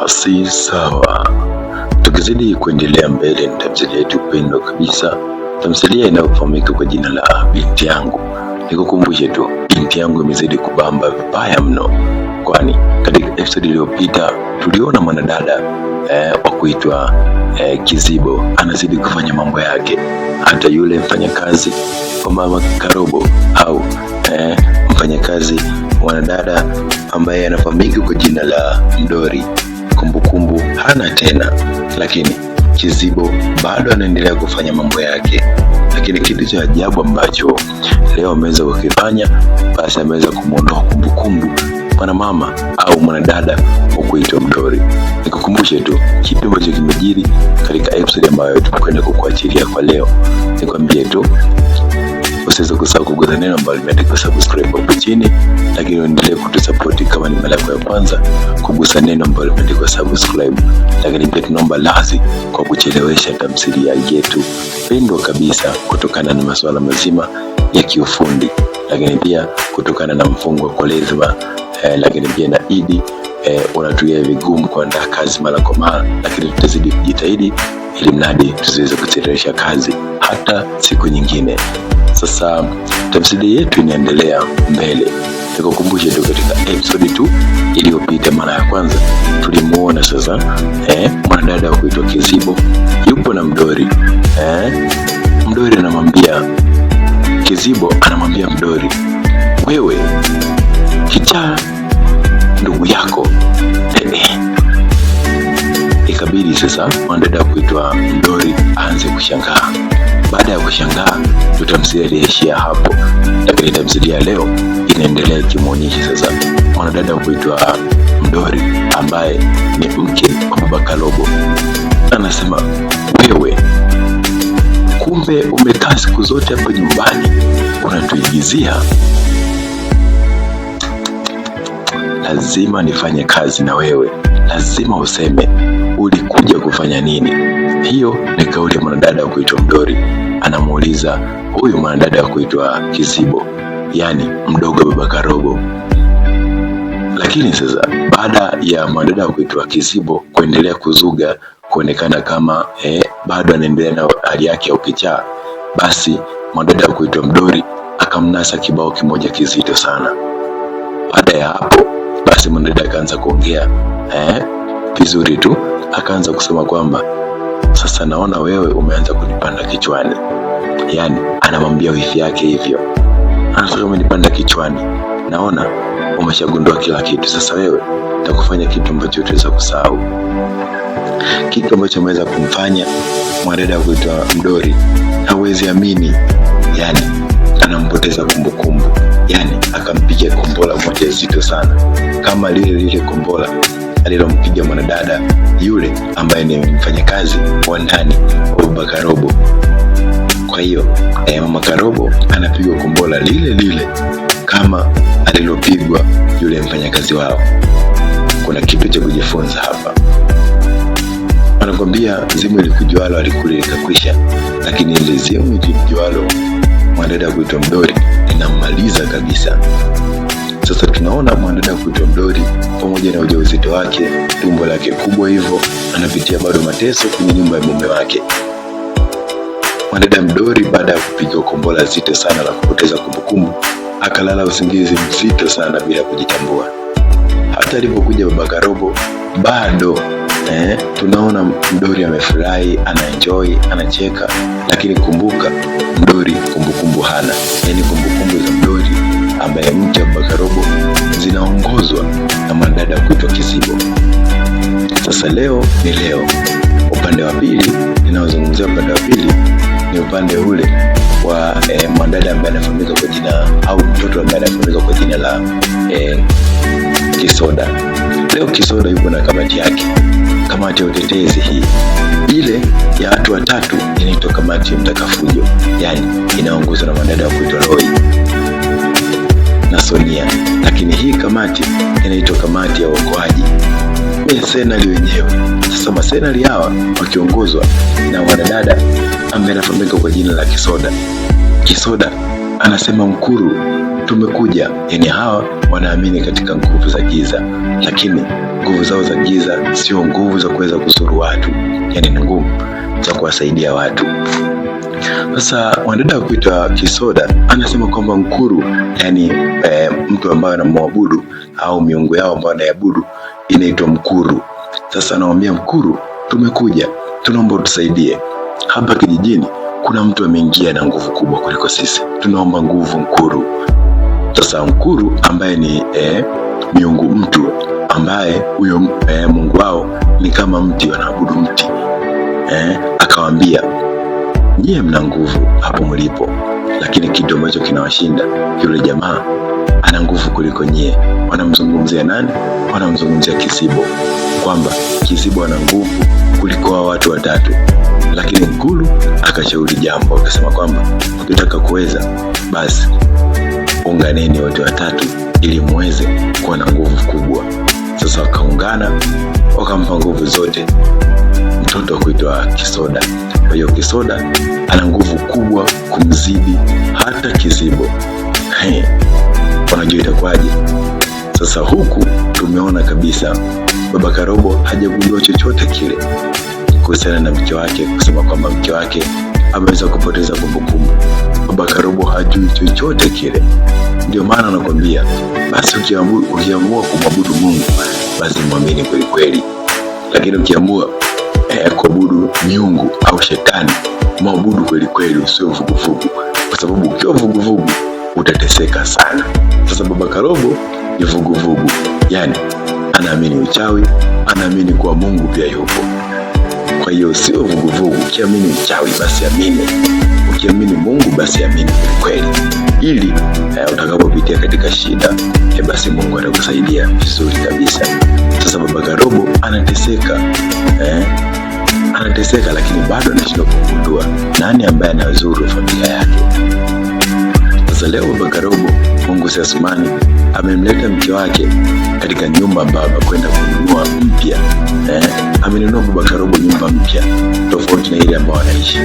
Basi sawa, tukizidi kuendelea mbele na tamthilia yetu pendwa kabisa, tamthilia inayofahamika kwa jina la Binti Yangu. Nikukumbushe tu, Binti Yangu imezidi kubamba vibaya mno, kwani katika episode iliyopita tuliona mwanadada wa kuitwa Kizibo anazidi kufanya mambo yake. Hata yule mfanyakazi wa Mama Karobo au mfanyakazi mwanadada ambaye anafahamika kwa jina la Mdori, kumbukumbu hana tena, lakini Kizibo bado anaendelea kufanya mambo yake. Lakini kitu cha ajabu ambacho leo ameweza kukifanya, basi ameweza kumuondoa kumbukumbu mwanamama au mwanadada wa kuitwa Mdori. Nikukumbushe tu kitu ambacho kimejiri katika episode ambayo tunakwenda kukuachilia kwa leo. Nikwambie tu usiweze kusahau kugusa neno ambalo limeandikwa subscribe hapo chini, lakini uendelee kutusupport kama ni mara yako ya kwanza kugusa neno ambalo limeandikwa subscribe. Lakini pia tunaomba radhi kwa kuchelewesha tamthilia yetu pendwa kabisa kutokana na masuala mazima ya kiufundi, lakini pia kutokana na mfungo wa Kwaresma, lakini pia na Idi unatuia vigumu kuandaa kazi mara kwa mara, lakini tutazidi kujitahidi ili mradi tusiweze kuchelewesha kazi hata siku nyingine. Sasa tamthilia yetu inaendelea mbele. Nikukumbushe tu katika episode 2 iliyopita, mara ya kwanza tulimuona sasa mwanadada wa kuitwa Kizibo yupo na Mdori. Mdori anamwambia Kizibo, anamwambia Mdori, wewe kichaa ndugu yako. Ikabidi sasa mwanadada wa kuitwa Mdori aanze kushangaa. Baada ya kushangaa, tutamsilia iliishia hapo, lakini tamthilia leo inaendelea ikimuonyesha sasa mwanadada kuitwa Mdori ambaye ni mke wa Baba Karobo. Anasema, wewe kumbe umekaa siku zote hapa nyumbani unatuigizia. Lazima nifanye kazi na wewe, lazima useme ulikuja kufanya nini. Hiyo ni kauli ya mwanadada wa kuitwa Mdori. Anamuuliza huyu mwanadada wa kuitwa Kizibo, yani mdogo wa Baba Karobo. Lakini sasa baada ya mwanadada wa kuitwa Kizibo kuendelea kuzuga, kuonekana kama bado anaendelea na hali yake ya ukichaa, basi mwanadada wa kuitwa Mdori akamnasa kibao kimoja kizito sana. Baada ya hapo, basi mwanadada akaanza kuongea vizuri tu, akaanza kusema kwamba sasa naona wewe umeanza kunipanda kichwani. Yani anamwambia wifi yake hivyo, anasema umenipanda kichwani, naona umeshagundua kila kitu. Sasa wewe nitakufanya kitu ambacho utaweza kusahau. Kitu ambacho ameweza kumfanya mwanadada kuitwa Mdori hawezi amini, yani anampoteza kumbukumbu. Yani akampiga kombola moja zito sana, kama lile kombola alilompiga mwanadada yule ambaye ni mfanyakazi wa ndani wa Baba Karobo. Kwa hiyo Mama Karobo anapigwa kombola lile kama alilopigwa yule mfanyakazi wao. Kuna kitu cha kujifunza hapa. Anakwambia zimu ilikujualo alikuli likakwisha, lakini ile zimu ilikujualo mwanadada kuitwa Mdori inammaliza kabisa. Sasa tunaona mwanadada kuitwa Mdori pamoja na ujauzito wake, tumbo lake kubwa hivyo, anapitia bado mateso kwenye nyumba ya mume wake. Mwanadada Mdori baada ya kupiga kombola zito sana la kupoteza kumbukumbu, akalala usingizi mzito sana bila kujitambua. Hata alipokuja Baba Karobo bado tunaona Mdori amefurahi, anaenjoy, anacheka, lakini kumbuka Mdori kumbukumbu hana. Yani kumbukumbu za Mdori ambaye mke wa Baba Karobo zinaongozwa na mwanadada kuitwa Kizibo. Sasa leo ni leo. Upande wa pili, ninaozungumzia upande wa pili ni upande ule wa mwanadada ambaye anafahamika kwa jina au mtoto ambaye anafahamika kwa jina la Kisoda. Leo Kisoda yuko na kamati yake, kamati ya utetezi. Hii ile ya watu watatu inaitwa kamati ya mtakafujo, yani inaongozwa na mwanadada wa kuitwa Roy na Sonia. Lakini hii kamati inaitwa kamati ya uokoaji, masenali wenyewe. Sasa masenali hawa wakiongozwa na mwanadada ambaye anafahamika kwa jina la Kisoda. Kisoda anasema, mkuru, tumekuja. Yani hawa wanaamini katika nguvu za giza, lakini nguvu zao za giza sio nguvu za kuweza kuzuru watu, yani ni nguvu za kuwasaidia watu. Sasa mwanadada kuitwa Kisoda anasema kwamba Mkuru, yani mtu ambaye anamwabudu au miungu yao ambayo anaabudu inaitwa Mkuru. Sasa anamwambia Mkuru, tumekuja, tunaomba utusaidie. Hapa kijijini kuna mtu ameingia na nguvu kubwa kuliko sisi, tunaomba nguvu Mkuru. Sasa Mkuru ambaye ni miungu mtu, ambaye huyo Mungu wao ni kama mti, wanaabudu mti, akawaambia, nyie mna nguvu hapo mlipo, lakini kitu ambacho kinawashinda, yule jamaa ana nguvu kuliko nyie. Wanamzungumzia nani? Wanamzungumzia Kisibo, kwamba Kisibo ana nguvu kuliko hao watu watatu. Lakini Mkuru akashauri jambo, akasema kwamba ukitaka kuweza, basi unganeni wote watatu ili muweze kuwa na nguvu kubwa. Sasa wakaungana, wakampa nguvu zote mtoto kuitwa Kisoda. Kwa hiyo Kisoda ana nguvu kubwa kumzidi hata Kisibo. Unajua itakuwaje? Sasa huku tumeona kabisa Baba Karobo hajagundua chochote kile kuhusiana na mke wake, kusema kwamba mke wake ameweza kupoteza kumbukumbu. Baba Karobo hajui chochote kile. Ndio maana anakuambia, basi ukiamua kumwabudu Mungu, basi muamini kweli kweli. Lakini ukiamua kuabudu miungu au shetani, muabudu kweli kweli, usio vuguvugu, kwa sababu ukiwa vuguvugu utateseka sana. Sasa Baba Karobo ni vuguvugu, yani anaamini uchawi, anaamini kuwa Mungu pia yupo. Kwa hiyo sio vuguvugu. Ukiamini uchawi basi amini, ukiamini Mungu basi amini kweli, ili utakapopitia katika shida basi Mungu atakusaidia vizuri kabisa. Sasa Baba Karobo anateseka, lakini bado anashindwa kugundua nani ambaye anazuru familia yake. Sasa leo Baba Karobo, Mungu si Asumani, amemleta mke wake katika nyumba ambayo amekwenda kununua mpya. Amenunua Baba Karobo nyumba mpya tofauti na ile ambayo anaishi.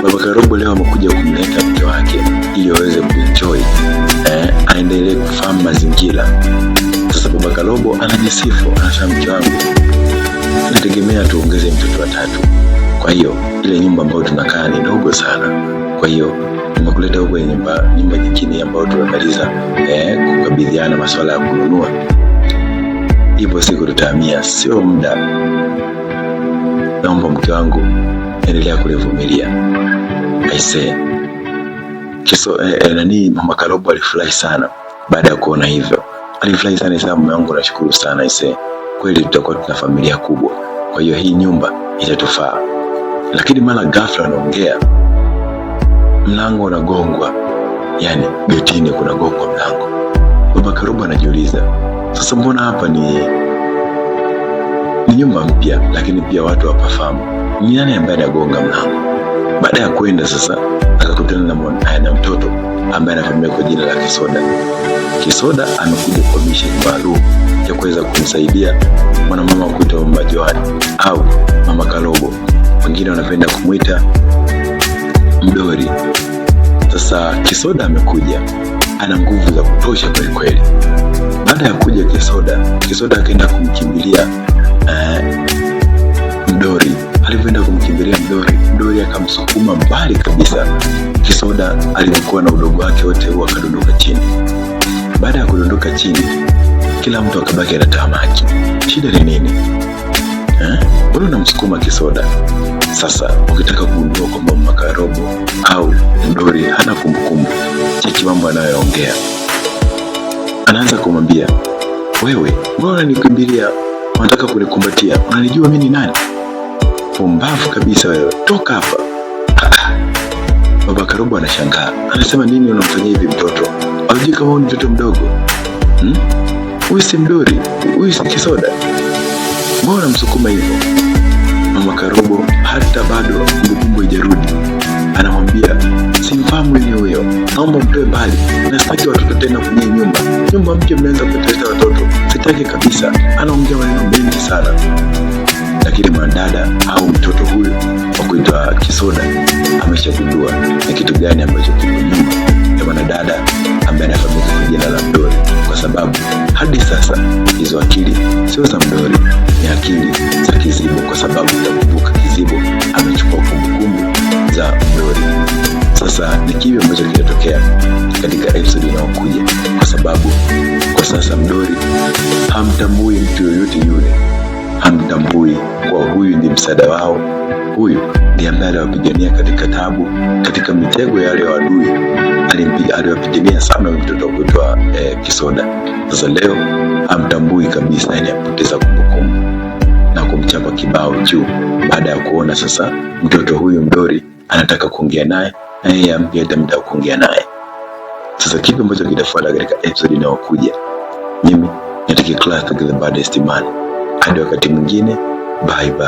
Baba Karobo leo amekuja kumleta mke wake ili aweze kuenjoy, aendelee kufahamu mazingira. Sasa Baba Karobo anajisifu, anasema, mke wangu, nategemea tuongeze mtoto watatu. Kwa hiyo ile nyumba ambayo tunakaa ni ndogo sana. Kwa hiyo nimekuleta huko nyumba nyingine ambayo tumemaliza kukabidhiana masuala ya kununua. Hivyo siku tutahamia, sio muda. Naomba mke wangu endelea kunivumilia. Aisee. Mama Karobo alifurahi sana baada ya kuona hivyo. Alifurahi sana, mume wangu, nashukuru sana aisee. Kweli tutakuwa tuna familia kubwa. Kwa hiyo hii nyumba itatufaa. Lakini mara ghafla anaongea, mlango unagongwa, yani getini kuna gongwa mlango. Baba Karobo anajiuliza, sasa mbona hapa ni nyumba mpya, lakini pia watu hawafahamu ni nani ambaye anagonga mlango. Baada ya kwenda sasa, akakutana na mtoto ambaye anafahamika kwa jina la Kisoda. Kisoda amekuja kwa mission maalum ya kuweza kumsaidia mwanamama kuitwa Mama Joani au Mama Karobo, wengine wanapenda kumuita Mdori. Sasa Kisoda amekuja, ana nguvu za kutosha kweli kweli. Baada ya kuja Kisoda akaenda kumkimbilia Mdori. Alivyoenda kumkimbilia Mdori akamsukuma mbali kabisa. Kisoda alikuwa na udogo wake wote huo, akadondoka chini. Baada ya kudondoka chini, kila mtu akabaki anatamaki, shida ni nini? Mbona unamsukuma Kisoda? Sasa ukitaka kugundua kwamba Mama Karobo au Mdori hana kumbukumbu, cheki mambo anayoongea. Anaanza kumwambia, wewe mbona unanikimbilia, unataka kunikumbatia, unanijua mimi ni nani? Pumbavu kabisa wewe, toka hapa. Baba Karobo anashangaa, anasema, nini unamfanyia hivi mtoto? Hujui kama huyu ni mtoto mdogo? Huyu si Mdori, huyu si Kisoda, mbona unamsukuma hivyo? Mama Karobo hata bado kumbukumbu haijarudi, anamwambia, simfahamu mimi huyo, naomba mtoe mbali, na sitaki watoto tena kwenye nyumba mpya, mnaanza kuleta watoto, sitaki kabisa. Anaongea maneno mengi sana, lakini mwanadada au mtoto huyu wa kuitwa Kisoda ameshagundua ni kitu gani ambacho kipo nyuma ya mwanadada ambaye anafahamika kwa jina la Mdori. sababu hadi sasa hizo akili sio za Mdori, ni akili za Kizibo, kwa sababu utakumbuka Kizibo amechukua kumbukumbu za Mdori. Sasa ni kipi ambacho kitatokea katika episode inayokuja, kwa sababu kwa sasa Mdori hamtambui mtu yoyote yule, hamtambui kwa huyu ni msaada wao, huyu ndiye ambaye aliwapigania katika tabu, katika mitego yale ya adui, aliwapigania sana mtoto kuitwa Kisoda. Sasa leo hamtambui kabisa, yani apoteza kumbukumbu na kumchapa kibao juu, baada ya kuona sasa mtoto huyu Mdori anataka kuongea naye na yeye ampe muda wa kuongea naye. Sasa kipi ambacho kitafuata katika episode inayokuja? Mimi nataka Classic the baddest man. Hadi wakati mwingine, bye bye.